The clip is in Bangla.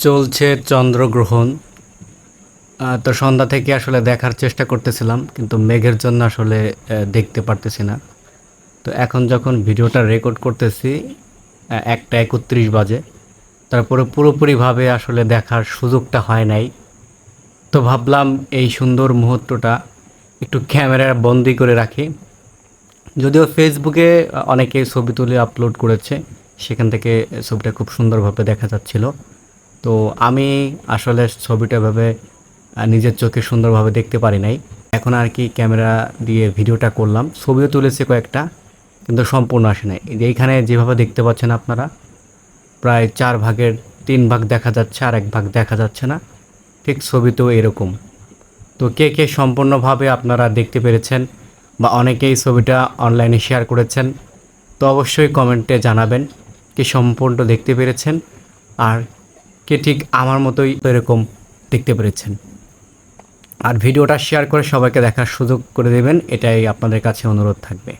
চলছে চন্দ্রগ্রহণ। তো সন্ধ্যা থেকে আসলে দেখার চেষ্টা করতেছিলাম, কিন্তু মেঘের জন্য আসলে দেখতে পারতেছি না। তো এখন যখন ভিডিওটা রেকর্ড করতেছি 1টা 31 বাজে, তারপরে পুরোপুরিভাবে আসলে দেখার সুযোগটা হয় নাই। তো ভাবলাম এই সুন্দর মুহূর্তটা একটু ক্যামেরা বন্দি করে রাখি। যদিও ফেসবুকে অনেকে ছবি তুলে আপলোড করেছে, সেখান থেকে ছবিটা খুব সুন্দরভাবে দেখা যাচ্ছিল। তো আমি আসলে ছবিটা এভাবে নিজের চোখে সুন্দরভাবে দেখতে পারি নাই। এখন আর কি ক্যামেরা দিয়ে ভিডিওটা করলাম। ছবিও তুলেছি কয়েকটা, কিন্তু সম্পূর্ণ আসে নাই। এই যে এইখানে যেভাবে দেখতে পাচ্ছেন আপনারা, প্রায় 4 ভাগের 3 ভাগ দেখা যাচ্ছে, আর 1 ভাগ দেখা যাচ্ছে না। ঠিক ছবিতেও এরকম। তো কে কে সম্পূর্ণভাবে আপনারা দেখতে পেরেছেন, বা অনেকেই ছবিটা অনলাইনে শেয়ার করেছেন, তো অবশ্যই কমেন্টে জানাবেন কে সম্পূর্ণ দেখতে পেরেছেন, আর কে ঠিক আমার মতোই এরকম দেখতে পেরেছেন। আর ভিডিওটা শেয়ার করে সবাইকে দেখার সুযোগ করে দেবেন, এটাই আপনাদের কাছে অনুরোধ থাকবে।